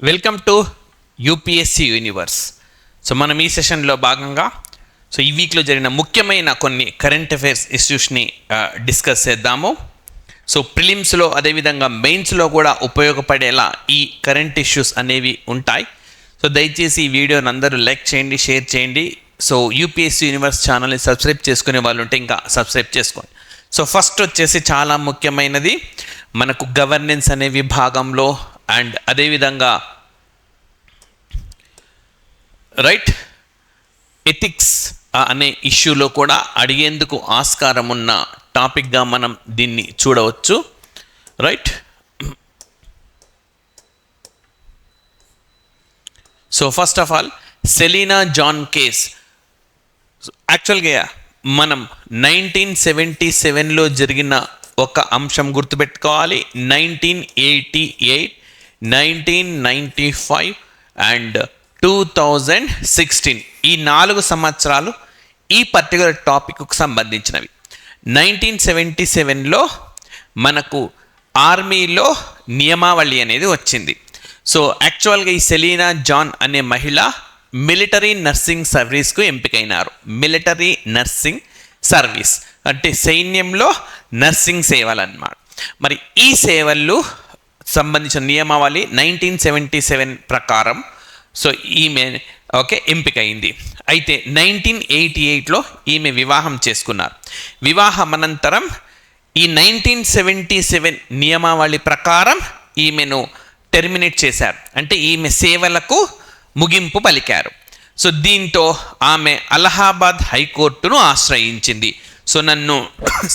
Welcome to UPSC universe. So మనం ఈ సెషన్లో భాగంగా ఈ వీక్లో జరిగిన ముఖ్యమైన కొన్ని కరెంట్ అఫైర్స్ ఇష్యూస్ని డిస్కస్ చేద్దాము. ప్రిలిమ్స్లో అదేవిధంగా మెయిన్స్లో కూడా ఉపయోగపడేలా ఈ కరెంట్ ఇష్యూస్ అనేవి ఉంటాయి. దయచేసి ఈ వీడియోని అందరూ లైక్ చేయండి, షేర్ చేయండి. యూపీఎస్సీ యూనివర్స్ ఛానల్ని సబ్స్క్రైబ్ చేసుకునే వాళ్ళు ఉంటే ఇంకా సబ్స్క్రైబ్ చేసుకోండి. ఫస్ట్ వచ్చేసి చాలా ముఖ్యమైనది మనకు గవర్నెన్స్ అనే విభాగంలో అండ్ అదేవిధంగా ఎథిక్స్ అనే ఇష్యూలో కూడా అడిగేందుకు ఆస్కారం ఉన్న టాపిక్గా మనం దీన్ని చూడవచ్చు. First of all Selina John case. యాక్చువల్గా మనం 1977లో జరిగిన ఒక అంశం గుర్తుపెట్టుకోవాలి. 1988, 1995 అండ్ 2016 ఈ 4 సంవత్సరాలు ఈ పర్టికులర్ టాపిక్కు సంబంధించినవి. 1977లో మనకు ఆర్మీలో నియమావళి అనేది వచ్చింది. యాక్చువల్గా ఈ సెలీనా జాన్ అనే మహిళ మిలిటరీ నర్సింగ్ సర్వీస్కు ఎంపికైనారు. మిలిటరీ నర్సింగ్ సర్వీస్ అంటే సైన్యంలో నర్సింగ్ సేవలు అన్నమాట. మరి ఈ సేవలు సంబంధించిన నియమావళి 1977 ప్రకారం ఈమె ఎంపికైంది. అయితే 1988లో ఈమె వివాహం చేసుకున్నారు. వివాహం అనంతరం ఈ 1977 నియమావళి ప్రకారం ఈమెను టెర్మినేట్ చేశారు. అంటే ఈమె సేవలకు ముగింపు పలికారు. దీంతో ఆమె అలహాబాద్ హైకోర్టును ఆశ్రయించింది. నన్ను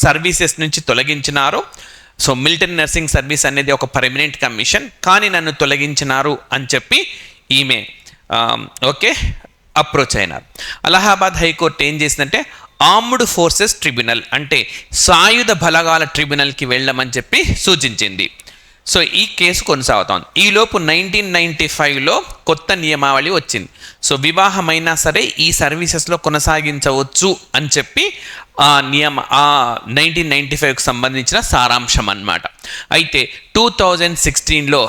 సర్వీసెస్ నుంచి తొలగించినారు. మిలిటరీ నర్సింగ్ సర్వీస్ అనేది ఒక పర్మనెంట్ కమిషన్, కానీ నన్ను తొలగించినారు అని చెప్పి ఈమె అప్రోచ్ అయినారు. అలహాబాద్ హైకోర్టు ఏం చేసిందంటే ఆర్మ్డ్ ఫోర్సెస్ ట్రిబ్యునల్ అంటే సాయుధ బలగాల ట్రిబ్యునల్కి వెళ్ళమని చెప్పి సూచించింది. ఈ కేసు కొనసాగుతోంది. ఈలోపు 1995లో కొత్త నియమావళి వచ్చింది. వివాహమైనా సరే ఈ సర్వీసెస్లో కొనసాగించవచ్చు అని చెప్పి ఆ 1995కు సంబంధించిన సారాంశం అన్నమాట. అయితే 2016లో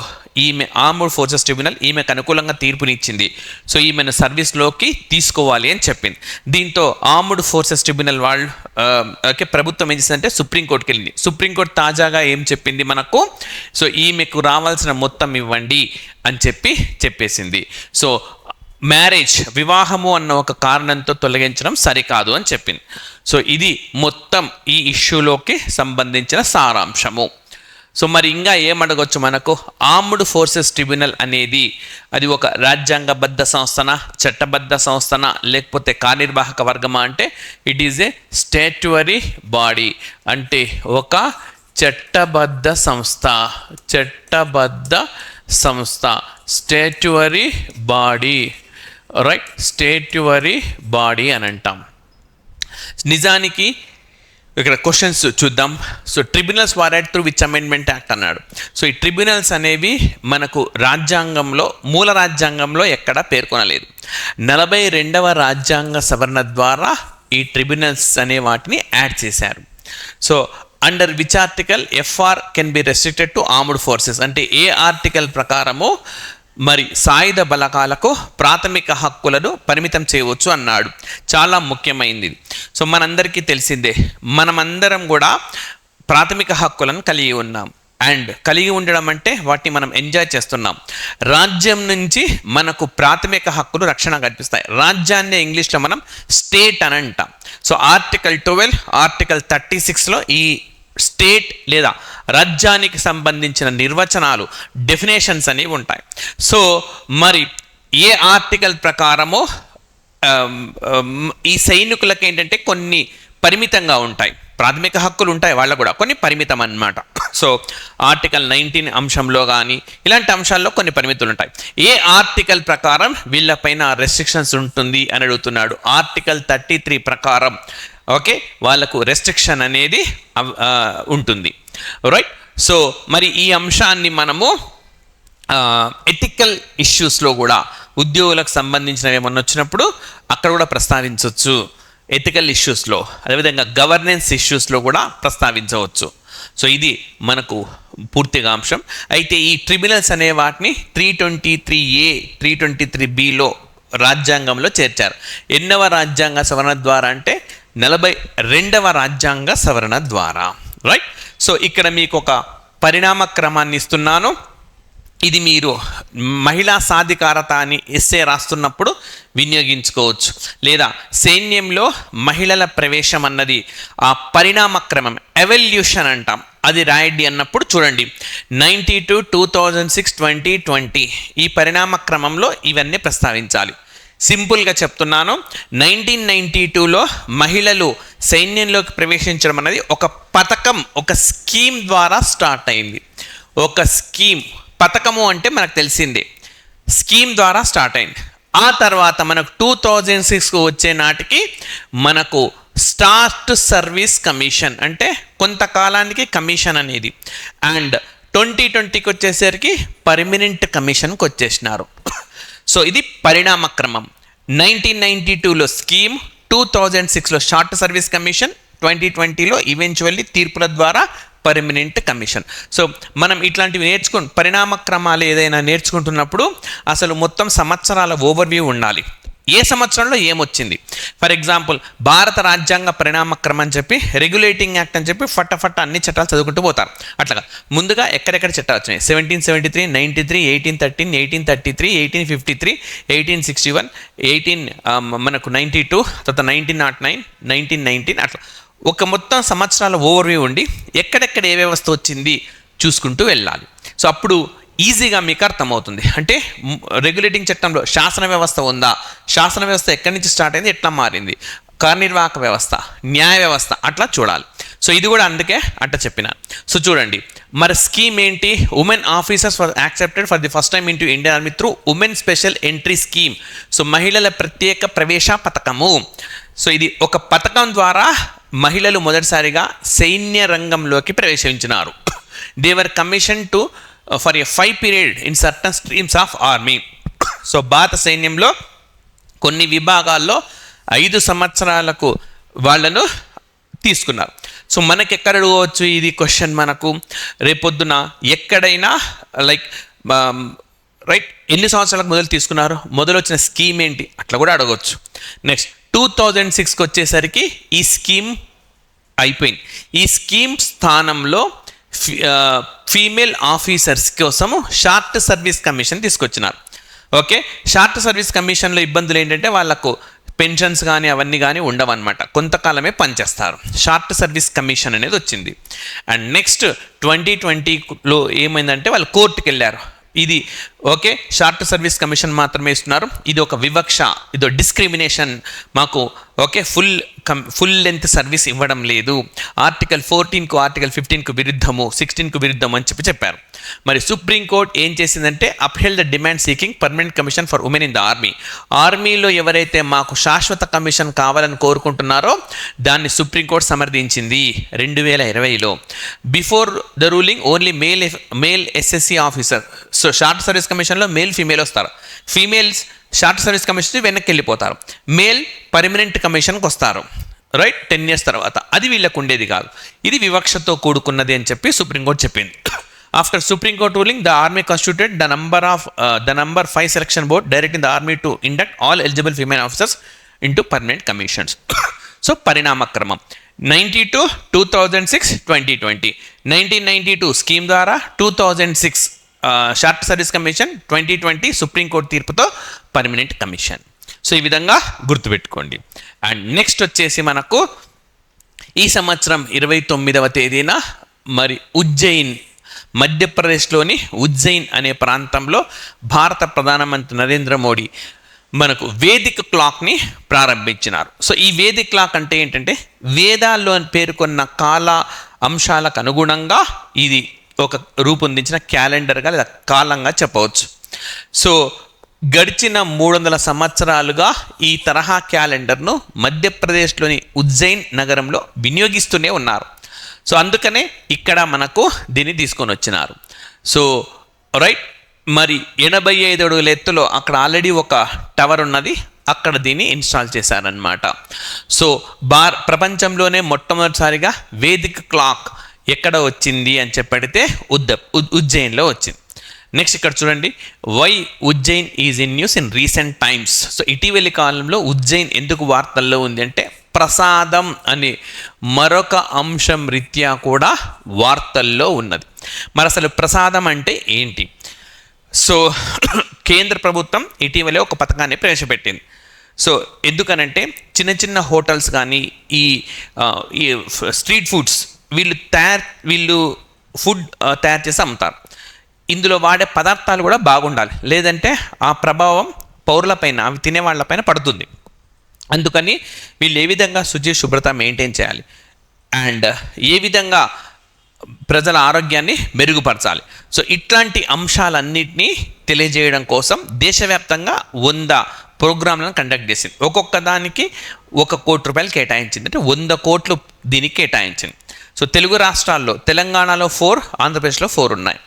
ఈమె ఆర్మ్డ్ ఫోర్సెస్ ట్రిబ్యునల్ ఈమెకు అనుకూలంగా తీర్పునిచ్చింది. ఈమెను సర్వీస్లోకి తీసుకోవాలి అని చెప్పింది. దీంతో ఆర్మ్డ్ ఫోర్సెస్ ట్రిబ్యునల్ వాళ్ళు ప్రభుత్వం ఏం చేసిందంటే సుప్రీంకోర్టుకి వెళ్ళింది. సుప్రీంకోర్టు తాజాగా ఏం చెప్పింది మనకు, ఈమెకు రావాల్సిన మొత్తం ఇవ్వండి అని చెప్పేసింది. మ్యారేజ్ వివాహము అన్న ఒక కారణంతో తొలగించడం సరికాదు అని చెప్పింది. ఇది మొత్తం ఈ ఇష్యూలోకి సంబంధించిన సారాంశము. మరి ఇంకా ఏమడగొచ్చు మనకు, ఆర్మ్డ్ ఫోర్సెస్ ట్రిబ్యునల్ అనేది అది ఒక రాజ్యాంగబద్ధ సంస్థనా, చట్టబద్ధ సంస్థనా, లేకపోతే కార్యనిర్వాహక వర్గమా అంటే it is a statutory body అంటే ఒక చట్టబద్ధ సంస్థ స్టాట్యుటరీ బాడీ. స్టాట్యుటరీ బాడీ అని అంటాం. నిజానికి ఇక్కడ క్వశ్చన్స్ చూద్దాం. Tribunals were added through which amendment act అన్నాడు. ఈ ట్రిబ్యునల్స్ అనేవి మనకు రాజ్యాంగంలో, మూల రాజ్యాంగంలో ఎక్కడా పేర్కొనలేదు. 42వ రాజ్యాంగ సవరణ ద్వారా ఈ ట్రిబ్యునల్స్ అనే వాటిని యాడ్ చేశారు. Under which article FR can be restricted to armed forces అంటే ఏ ఆర్టికల్ ప్రకారము మరి సాయుధ బలగాలకు ప్రాథమిక హక్కులను పరిమితం చేయవచ్చు అన్నాడు. చాలా ముఖ్యమైనది. మనందరికీ తెలిసిందే, మనమందరం కూడా ప్రాథమిక హక్కులను కలిగి ఉన్నాం. అండ్ కలిగి ఉండడం అంటే వాటిని మనం ఎంజాయ్ చేస్తున్నాం. రాజ్యం నుంచి మనకు ప్రాథమిక హక్కులు రక్షణ కల్పిస్తాయి. రాజ్యాన్ని ఇంగ్లీష్లో మనం స్టేట్ అని అంటాం. ఆర్టికల్ 12, ఆర్టికల్ 36లో ఈ స్టేట్ లేదా రాజ్యానికి సంబంధించిన నిర్వచనాలు, డెఫినేషన్స్ అనేవి ఉంటాయి. మరి ఏ ఆర్టికల్ ప్రకారమో ఈ సైనికులకు ఏంటంటే కొన్ని పరిమితంగా ఉంటాయి. ప్రాథమిక హక్కులు ఉంటాయి వాళ్ళకు కూడా, కొన్ని పరిమితం అన్నమాట. ఆర్టికల్ 19 అంశంలో కానీ ఇలాంటి అంశాల్లో కొన్ని పరిమితులు ఉంటాయి. ఏ ఆర్టికల్ ప్రకారం వీళ్ళపైన రెస్ట్రిక్షన్స్ ఉంటుంది అని అడుగుతున్నాడు. ఆర్టికల్ 33 ప్రకారం వాళ్ళకు రెస్ట్రిక్షన్ అనేది ఉంటుంది. మరి ఈ అంశాన్ని మనము ఎథికల్ ఇష్యూస్లో కూడా, ఉద్యోగులకు సంబంధించినవి ఏమన్నా వచ్చినప్పుడు అక్కడ కూడా ప్రస్తావించవచ్చు. ఎథికల్ ఇష్యూస్లో, అదేవిధంగా గవర్నెన్స్ ఇష్యూస్లో కూడా ప్రస్తావించవచ్చు. సో ఇది మనకు పూర్తిగా అంశం. అయితే ఈ ట్రిబ్యునల్స్ అనే వాటిని 323A 323Bలో రాజ్యాంగంలో చేర్చారు. ఎన్నవ రాజ్యాంగ సవరణ ద్వారా అంటే 42వ రాజ్యాంగ సవరణ ద్వారా. రైట్. సో ఇక్కడ మీకు ఒక పరిణామ క్రమాన్ని ఇస్తున్నాను. ఇది మీరు మహిళా సాధికారత అని ఎస్సే రాస్తున్నప్పుడు వినియోగించుకోవచ్చు, లేదా సైన్యంలో మహిళల ప్రవేశం అన్నది ఆ పరిణామ క్రమం ఎవల్యూషన్ అంటాం, అది రాయండి అన్నప్పుడు చూడండి 92, 2006, 2020 ఈ పరిణామ క్రమంలో ఇవన్నీ ప్రస్తావించాలి. సింపుల్గా చెప్తున్నాను, 1992లో మహిళలు సైన్యంలోకి ప్రవేశించడం అనేది ఒక పథకం, ఒక స్కీమ్ ద్వారా స్టార్ట్ అయింది. ఒక స్కీమ్, పథకము అంటే మనకు తెలిసిందే, స్కీమ్ ద్వారా స్టార్ట్ అయింది. ఆ తర్వాత మనకు 2006కు వచ్చే నాటికి మనకు స్టార్ట్ సర్వీస్ కమిషన్ అంటే కొంతకాలానికి కమిషన్ అనేది, అండ్ 2020కి వచ్చేసరికి పర్మనెంట్ కమిషన్కి వచ్చేసినారు. సో ఇది పరిణామ క్రమం. 1992లో స్కీమ్, 2006లో షార్ట్ సర్వీస్ కమిషన్, 2020లో ఈవెన్చువల్లీ తీర్పుల ద్వారా పర్మనెంట్ కమిషన్. సో మనం ఇట్లాంటివి పరిణామ క్రమాలు ఏదైనా నేర్చుకుంటున్నప్పుడు అసలు మొత్తం సంవత్సరాల ఓవర్వ్యూ ఉండాలి. ఏ సంవత్సరంలో ఏమొచ్చింది. ఫర్ ఎగ్జాంపుల్ భారత రాజ్యాంగ పరిణామ క్రమం అని చెప్పి, రెగ్యులేటింగ్ యాక్ట్ అని చెప్పి ఫట్టఫట్ట అన్ని చట్టాలు చదువుకుంటూ పోతారు. అట్లాగా ముందుగా ఎక్కడెక్కడ చట్టాలు వచ్చినాయి, 1773, 93, 1813, 1833, 1853, 1861, 18 మనకు 92, తర్వాత 1909, 1919 అట్లా ఒక మొత్తం సంవత్సరాల ఓవర్వ్యూ ఉండి ఎక్కడెక్కడ ఏ వ్యవస్థ వచ్చింది చూసుకుంటూ వెళ్ళాలి. సో అప్పుడు ఈజీగా మీకు అర్థమవుతుంది. అంటే రెగ్యులేటింగ్ చట్టంలో శాసన వ్యవస్థ ఉందా, శాసన వ్యవస్థ ఎక్కడి నుంచి స్టార్ట్ అయింది, ఎట్లా మారింది, కార్యనిర్వాహక వ్యవస్థ, న్యాయ వ్యవస్థ, అట్లా చూడాలి. సో ఇది కూడా అందుకే అట్లా చెప్పిన. సో చూడండి మరి స్కీమ్ ఏంటి, women officers for accepted for the first time into Indian army through women special entry scheme. So మహిళల ప్రత్యేక ప్రవేశ పథకము. సో ఇది ఒక పథకం ద్వారా మహిళలు మొదటిసారిగా సైన్య రంగంలోకి ప్రవేశించినారు. They were commission to for a 5 period in certain streams of army. So భారత సైన్యంలో కొన్ని విభాగాల్లో 5 సంవత్సరాలకు వాళ్ళను తీసుకున్నారు. సో మనకి ఎక్కడ అడగవచ్చు ఇది క్వశ్చన్, మనకు రేపొద్దున ఎక్కడైనా లైక్ రైట్ ఎన్ని సంవత్సరాలకు మొదలు తీసుకున్నారు, మొదలు వచ్చిన స్కీమ్ ఏంటి, అట్లా కూడా అడగవచ్చు. నెక్స్ట్ 2006కి వచ్చేసరికి ఈ స్కీమ్ అయిపోయింది. ఈ స్కీమ్ స్థానంలో ఫీమేల్ ఆఫీసర్స్ కోసము షార్ట్ సర్వీస్ కమిషన్ తీసుకొచ్చినారు. ఓకే, షార్ట్ సర్వీస్ కమిషన్లో ఇబ్బందులు ఏంటంటే వాళ్ళకు పెన్షన్స్ కానీ అవన్నీ కానీ ఉండవన్నమాట, కొంతకాలమే పనిచేస్తారు. షార్ట్ సర్వీస్ కమిషన్ అనేది వచ్చింది. అండ్ నెక్స్ట్ 2020లో ఏమైందంటే వాళ్ళు కోర్టుకు వెళ్ళారు. ఇది ఓకే, షార్ట్ సర్వీస్ కమిషన్ మాత్రమే ఇస్తున్నారు, ఇది ఒక వివక్ష, ఇదో డిస్క్రిమినేషన్, మాకు ఓకే ఫుల్ లెంత్ సర్వీస్ ఇవ్వడం లేదు, ఆర్టికల్ 14కు ఆర్టికల్ 15కు విరుద్ధము, 16కు విరుద్ధము అని చెప్పారు. మరి సుప్రీంకోర్టు ఏం చేసిందంటే upheld the demand seeking permanent commission for women in the army. ఆర్మీలో ఎవరైతే మాకు శాశ్వత కమిషన్ కావాలని కోరుకుంటున్నారో దాన్ని సుప్రీంకోర్టు సమర్థించింది 2020లో. Before the ruling only male SSC officer. So short service కమిషన్లో మేల్ ఫీమేల్ వస్తారు, ఫీమేల్స్ షార్ట్ సర్వీస్ కమిషన్ వెనక్కి వెళ్ళిపోతారు, మేల్ పర్మనెంట్ కమిషన్కి వస్తారు రైట్ 10 years తర్వాత. అది వీళ్ళకు ఉండేది కాదు, ఇది వివక్షతో కూడుకున్నది అని చెప్పి సుప్రీంకోర్టు చెప్పింది. After supreme court ruling the army constituted the number 5 selection board directing the army to induct all eligible female officers into permanent commissions. So పరిణామ క్రమం 92, 2006, 2020, 1992 స్కీమ్ ద్వారా 2006 షార్ట్ సర్వీస్ కమిషన్, 2020 సుప్రీంకోర్టు తీర్పుతో పర్మనెంట్ కమిషన్. సో ఈ విధంగా గుర్తుపెట్టుకోండి. And next వచ్చేసి మనకు ఈ సంవత్సరం 29వ తేదీన మరి ఉజ్జయిన్, మధ్యప్రదేశ్లోని ఉజ్జయిన్ అనే ప్రాంతంలో భారత ప్రధానమంత్రి నరేంద్ర మోడీ మనకు వేదిక క్లాక్ని ప్రారంభించినారు. సో ఈ వేదిక క్లాక్ అంటే ఏంటంటే వేదాల్లో పేర్కొన్న కాల అంశాలకు అనుగుణంగా ఇది ఒక రూపొందించిన క్యాలెండర్గా లేదా కాలంగా చెప్పవచ్చు. సో గడిచిన 300 సంవత్సరాలుగా ఈ తరహా క్యాలెండర్ను మధ్యప్రదేశ్లోని ఉజ్జయిన్ నగరంలో వినియోగిస్తూనే ఉన్నారు. సో అందుకనే ఇక్కడ మనకు దీన్ని తీసుకొని వచ్చినారు. సో రైట్ మరి 85 అడుగుల ఎత్తులో అక్కడ ఆల్రెడీ ఒక టవర్ ఉన్నది, అక్కడ దీన్ని ఇన్స్టాల్ చేశారనమాట. సో ప్రపంచంలోనే మొట్టమొదటిసారిగా వేదిక క్లాక్ ఎక్కడ వచ్చింది అని చెప్పడితే ఉజ్జయిన్లో వచ్చింది. నెక్స్ట్ ఇక్కడ చూడండి, why Ujjain is in news in recent times. So ఇటీవలి కాలంలో ఉజ్జయిన్ ఎందుకు వార్తల్లో ఉంది అంటే ప్రసాదం అనే మరొక అంశం రీత్యా కూడా వార్తల్లో ఉన్నది. మరి అసలు ప్రసాదం అంటే ఏంటి? సో కేంద్ర ప్రభుత్వం ఇటీవలే ఒక పథకాన్ని ప్రవేశపెట్టింది. సో ఎందుకనంటే చిన్న చిన్న హోటల్స్ కానీ ఈ స్ట్రీట్ ఫుడ్స్ వీళ్ళు ఫుడ్ తయారు చేసి అమ్ముతారు. ఇందులో వాడే పదార్థాలు కూడా బాగుండాలి, లేదంటే ఆ ప్రభావం పౌరులపైన, అవి తినేవాళ్ళపైన పడుతుంది. అందుకని వీళ్ళు ఏ విధంగా శుభ్రత మెయింటైన్ చేయాలి అండ్ ఏ విధంగా ప్రజల ఆరోగ్యాన్ని మెరుగుపరచాలి. సో ఇట్లాంటి అంశాలన్నింటినీ తెలియజేయడం కోసం దేశవ్యాప్తంగా 100 ప్రోగ్రాంలను కండక్ట్ చేసింది. ఒక్కొక్క దానికి ₹1 కోటి కేటాయించింది, అంటే 100 కోట్లు దీనికి కేటాయించింది. సో తెలుగు రాష్ట్రాల్లో తెలంగాణలో 4, ఆంధ్రప్రదేశ్లో 4 ఉన్నాయి.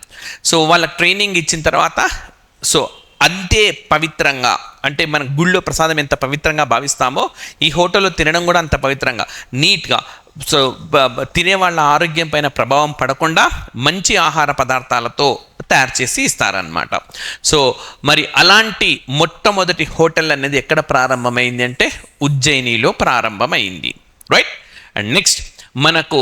సో వాళ్ళకి ట్రైనింగ్ ఇచ్చిన తర్వాత సో అంతే పవిత్రంగా, అంటే మన గుళ్ళో ప్రసాదం ఎంత పవిత్రంగా భావిస్తామో ఈ హోటల్లో తినడం కూడా అంత పవిత్రంగా నీట్గా, సో తినేవాళ్ళ ఆరోగ్యం పైన ప్రభావం పడకుండా మంచి ఆహార పదార్థాలతో తయారు చేసి ఇస్తారనమాట. సో మరి అలాంటి మొట్టమొదటి హోటల్ అనేది ఎక్కడ ప్రారంభమైంది అంటే ఉజ్జయినిలో ప్రారంభమైంది, రైట్. అండ్ నెక్స్ట్ మనకు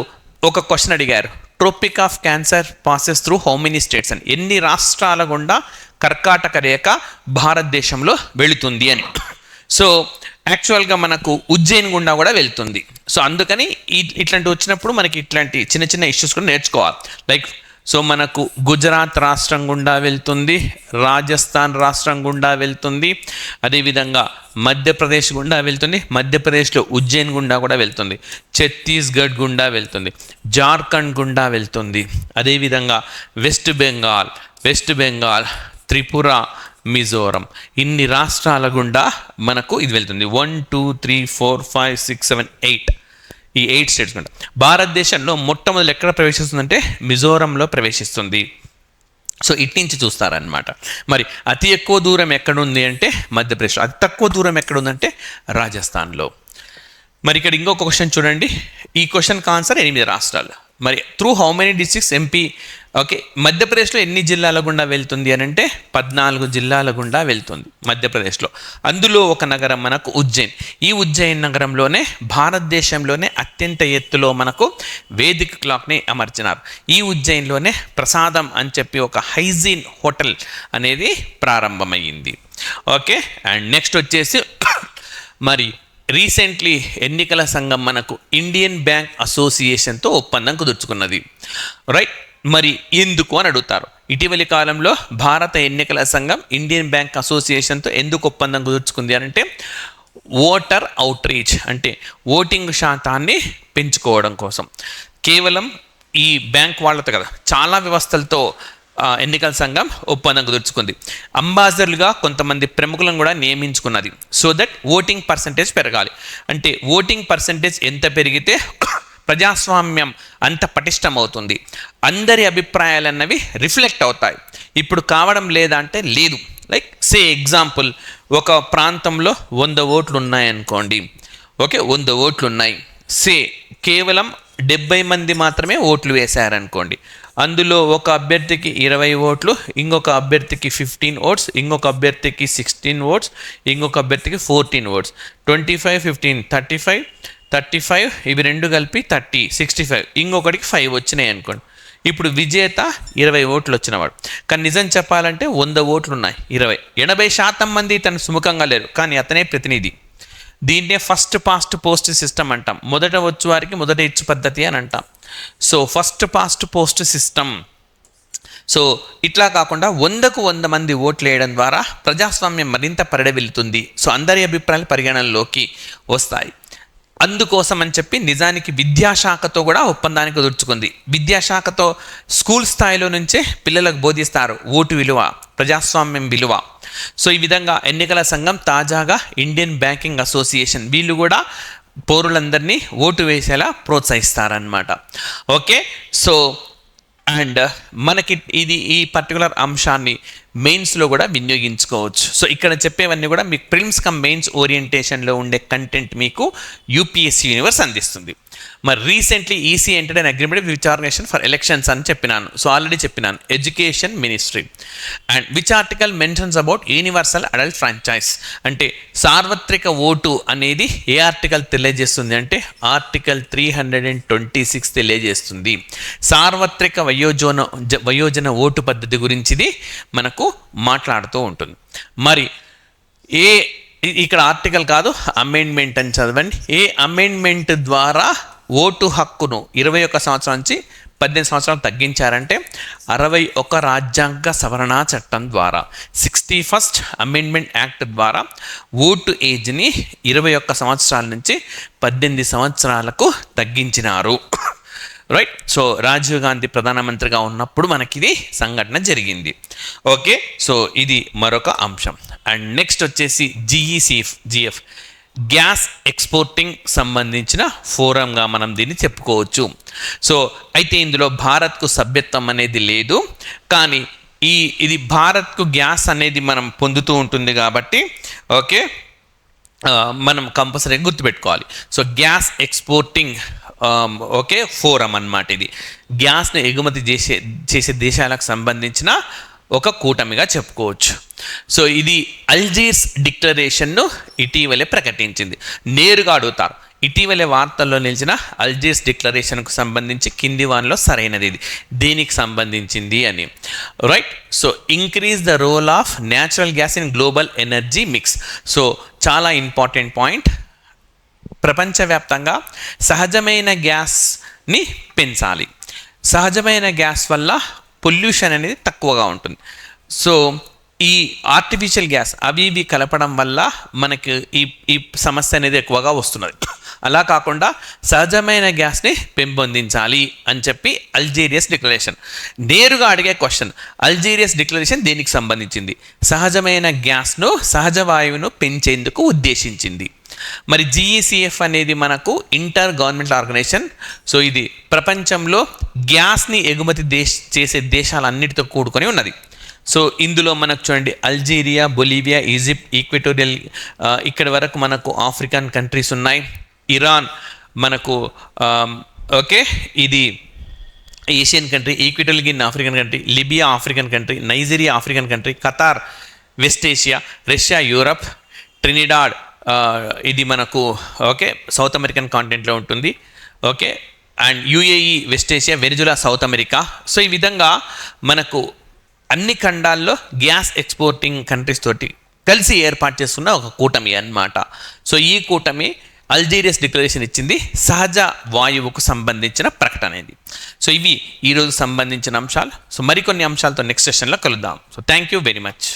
ఒక క్వశ్చన్ అడిగారు, tropic of cancer passes through how many states అని, ఎన్ని రాష్ట్రాల గుండా కర్కాటక రేఖ భారతదేశంలో వెళుతుంది అని. సో యాక్చువల్గా మనకు ఉజ్జయిన్ గుండా కూడా వెళ్తుంది. సో అందుకని ఇట్లాంటి వచ్చినప్పుడు మనకి ఇట్లాంటి చిన్న చిన్న ఇష్యూస్ కూడా నేర్చుకోవాలి. లైక్ సో మనకు గుజరాత్ రాష్ట్రం గుండా వెళ్తుంది, రాజస్థాన్ రాష్ట్రం గుండా వెళ్తుంది, అదేవిధంగా మధ్యప్రదేశ్ గుండా వెళ్తుంది, మధ్యప్రదేశ్లో ఉజ్జయిన్ గుండా కూడా వెళ్తుంది, ఛత్తీస్గఢ్ గుండా వెళ్తుంది, జార్ఖండ్ గుండా వెళ్తుంది, అదేవిధంగా వెస్ట్ బెంగాల్, త్రిపుర, మిజోరం, ఇన్ని రాష్ట్రాల గుండా మనకు ఇది వెళ్తుంది. 1 2 3 4 5 6 7 8 ఈ 8 స్టేట్స్ గుండా. భారతదేశంలో మొట్టమొదటి ఎక్కడ ప్రవేశిస్తుందంటే మిజోరంలో ప్రవేశిస్తుంది. సో ఇటు నుంచి చూస్తారనమాట. మరి అతి ఎక్కువ దూరం ఎక్కడుంది అంటే మధ్యప్రదేశ్లో, అతి తక్కువ దూరం ఎక్కడుందంటే రాజస్థాన్లో. మరి ఇక్కడ ఇంకొక క్వశ్చన్ చూడండి, ఈ క్వశ్చన్కి ఆన్సర్ 8 రాష్ట్రాలు. మరి through how many districts MP, okay, మధ్యప్రదేశ్లో ఎన్ని జిల్లాల గుండా వెళ్తుంది అని అంటే 14 జిల్లాల గుండా వెళ్తుంది మధ్యప్రదేశ్లో. అందులో ఒక నగరం మనకు ఉజ్జయిన్. ఈ ఉజ్జయిన్ నగరంలోనే భారతదేశంలోనే అత్యంత ఎత్తులో మనకు వేదిక క్లాక్ని అమర్చినారు. ఈ ఉజ్జయిన్లోనే ప్రసాదం అని చెప్పి ఒక హైజీన్ హోటల్ అనేది ప్రారంభమైంది. ఓకే, అండ్ నెక్స్ట్ వచ్చేసి మరి రీసెంట్లీ ఎన్నికల సంఘం మనకు ఇండియన్ బ్యాంక్ అసోసియేషన్తో ఒప్పందం కుదుర్చుకున్నది, రైట్. మరి ఎందుకు అని అడుగుతారు. ఇటీవలి కాలంలో భారత ఎన్నికల సంఘం ఇండియన్ బ్యాంక్ అసోసియేషన్తో ఎందుకు ఒప్పందం కుదుర్చుకుంది అని అంటే ఓటర్ అవుట్ రీచ్, అంటే ఓటింగ్ శాతాన్ని పెంచుకోవడం కోసం. కేవలం ఈ బ్యాంక్ వాళ్ళతో కదా, చాలా వ్యవస్థలతో ఎన్నికల సంఘం ఒప్పందం కుదుర్చుకుంది. అంబాసిడర్లుగా కొంతమంది ప్రముఖులను కూడా నియమించుకున్నది. సో దట్ ఓటింగ్ పర్సంటేజ్ పెరగాలి. అంటే ఓటింగ్ పర్సంటేజ్ ఎంత పెరిగితే ప్రజాస్వామ్యం అంత పటిష్టమవుతుంది, అందరి అభిప్రాయాలు అన్నవి రిఫ్లెక్ట్ అవుతాయి. ఇప్పుడు కావడం లేదా అంటే లేదు. లైక్ సే ఎగ్జాంపుల్, ఒక ప్రాంతంలో 100 ఓట్లు ఉన్నాయనుకోండి, ఓకే, 100 ఓట్లు ఉన్నాయి, సే కేవలం 70 మంది మాత్రమే ఓట్లు వేశారనుకోండి. అందులో ఒక అభ్యర్థికి 20 ఓట్లు, ఇంకొక అభ్యర్థికి 15 ఓట్స్, ఇంకొక అభ్యర్థికి 16 ఓట్స్, ఇంకొక అభ్యర్థికి 14 ఓట్స్, 25 15 35 ఇవి రెండు కలిపి 30 65, ఇంకొకటికి 5 వచ్చినాయి అనుకోండి. ఇప్పుడు విజేత 20 ఓట్లు వచ్చినవాడు. కానీ నిజం చెప్పాలంటే 100 ఓట్లు ఉన్నాయి, 80% మంది తను సుముఖంగా లేరు, కానీ అతనే ప్రతినిధి. దీన్నే ఫస్ట్ పాస్ట్ పోస్ట్ సిస్టమ్ అంటాం. మొదట వచ్చే వారికి మొదట ఇచ్చు పద్ధతి అని అంటాం. So first past post system. So ఇట్లా కాకుండా 100కు 100 మంది ఓట్లు వేయడం ద్వారా ప్రజాస్వామ్యం మరింత పరిడవిల్లుతుంది. సో అందరి అభిప్రాయాలు పరిగణనలోకి వస్తాయి. అందుకోసం అని చెప్పి నిజానికి విద్యాశాఖతో కూడా ఒప్పందానికి కుదుర్చుకుంది. విద్యాశాఖతో స్కూల్ స్థాయిలో నుంచే పిల్లలకు బోధిస్తారు ఓటు విలువ, ప్రజాస్వామ్యం విలువ. సో ఈ విధంగా ఎన్నికల సంఘం తాజాగా ఇండియన్ బ్యాంకింగ్ అసోసియేషన్ వీళ్ళు కూడా పౌరులందరినీ ఓటు వేసేలా ప్రోత్సహిస్తారనమాట. ఓకే, సో అండ్ మనకి ఈ పర్టికులర్ అంశాన్ని మెయిన్స్లో కూడా వినియోగించుకోవచ్చు. సో ఇక్కడ చెప్పేవన్నీ కూడా మీకు ప్రిలిమ్స్ కమ్ మెయిన్స్ ఓరియంటేషన్లో ఉండే కంటెంట్ మీకు యూపీఎస్సీ యూనివర్స్ అందిస్తుంది. మరి recently EC entered an agreement with organisation for elections అని చెప్పినాను. సో ఆల్రెడీ చెప్పినాను. Education ministry. And which article mentions about universal adult franchise, అంటే సార్వత్రిక ఓటు అనేది ఏ ఆర్టికల్ తెలియజేస్తుంది అంటే ఆర్టికల్ 326 తెలియజేస్తుంది. సార్వత్రిక వయోజన ఓటు పద్ధతి గురించిది మనకు మాట్లాడుతూ ఉంటుంది. మరి ఇక్కడ ఆర్టికల్ కాదు, అమెండ్మెంట్ అని చదవండి. ఏ అమెండ్మెంట్ ద్వారా ఓటు హక్కును 21 సంవత్సరాల నుంచి 18 సంవత్సరాలు తగ్గించారంటే 61 రాజ్యాంగ సవరణ చట్టం ద్వారా, 61st అమెండ్మెంట్ యాక్ట్ ద్వారా ఓటు ఏజ్ని 21 సంవత్సరాల నుంచి 18 సంవత్సరాలకు తగ్గించినారు. రైట్. సో రాజీవ్ గాంధీ ప్రధానమంత్రిగా ఉన్నప్పుడు మనకి ఇది సంఘటన జరిగింది. ఓకే. సో ఇది మరొక అంశం. అండ్ నెక్స్ట్ వచ్చేసి GECF గ్యాస్ ఎక్స్పోర్టింగ్ సంబంధించిన ఫోరంగా మనం దీన్ని చెప్పుకోవచ్చు. సో అయితే ఇందులో భారత్కు సభ్యత్వం అనేది లేదు, కానీ ఇది భారత్కు గ్యాస్ అనేది మనం పొందుతూ ఉంటుంది కాబట్టి ఓకే మనం కంపల్సరీగా గుర్తుపెట్టుకోవాలి. So gas exporting okay forum అన్నమాట. ఇది గ్యాస్ను ఎగుమతి చేసే దేశాలకు సంబంధించిన ఒక కూటమిగా చెప్పుకోవచ్చు. సో ఇది అల్జీర్స్ డిక్లరేషన్ను ఇటీవలే ప్రకటించింది. నేరుగా అడుగుతారు, ఇటీవలే వార్తల్లో నిలిచిన అల్జీర్స్ డిక్లరేషన్కు సంబంధించి కింది వానిలో సరైనది ఇది దేనికి సంబంధించింది అని. Right. So increase the role of natural gas in global energy mix. So చాలా ఇంపార్టెంట్ పాయింట్. ప్రపంచవ్యాప్తంగా సహజమైన గ్యాస్ని పెంచాలి. సహజమైన గ్యాస్ వల్ల పొల్యూషన్ అనేది తక్కువగా ఉంటుంది. సో ఈ ఆర్టిఫిషియల్ గ్యాస్ అవి కలపడం వల్ల మనకి ఈ సమస్య అనేది ఎక్కువగా వస్తున్నది. అలా కాకుండా సహజమైన గ్యాస్ని పెంపొందించాలి అని చెప్పి అల్జీరియస్ డిక్లరేషన్. నేరుగా అడిగే క్వశ్చన్, అల్జీరియస్ డిక్లరేషన్ దేనికి సంబంధించింది? సహజమైన గ్యాస్ను, సహజ వాయువును పెంచేందుకు ఉద్దేశించింది. మరి GECF అనేది మనకు ఇంటర్ గవర్నమెంటల్ ఆర్గనైజేషన్. సో ఇది ప్రపంచంలో గ్యాస్ని ఎగుమతి చేసే దేశాలన్నిటితో కూడుకొని ఉన్నది. సో ఇందులో మనకు చూడండి అల్జీరియా, బొలీవియా, ఈజిప్ట్, ఈక్వెటోరియల్ ఇక్కడి వరకు మనకు ఆఫ్రికన్ కంట్రీస్ ఉన్నాయి. ఇరాన్ మనకు ఓకే ఇది Asian country, Equatorial Guinea African country, Libya African country, Nigeria African country, Qatar West Asia, Russia Europe, Trinidad ఇది మనకు ఓకే సౌత్ అమెరికన్ కాంటినెంట్లో ఉంటుంది. Okay. And UAE West Asia, Venezuela South America. So ఈ విధంగా మనకు అన్ని ఖండాల్లో gas exporting countries తోటి కలిసి ఏర్పాటు చేస్తున్న ఒక కూటమి అన్నమాట. సో ఈ కూటమి అల్జీరియస్ డిక్లరేషన్ ఇచ్చింది సహజ వాయువుకు సంబంధించిన ప్రకటన ఇది. సో ఇవి ఈరోజు సంబంధించిన అంశాలు. సో మరికొన్ని అంశాలతో నెక్స్ట్ సెషన్లో కలుద్దాం. So thank you very much.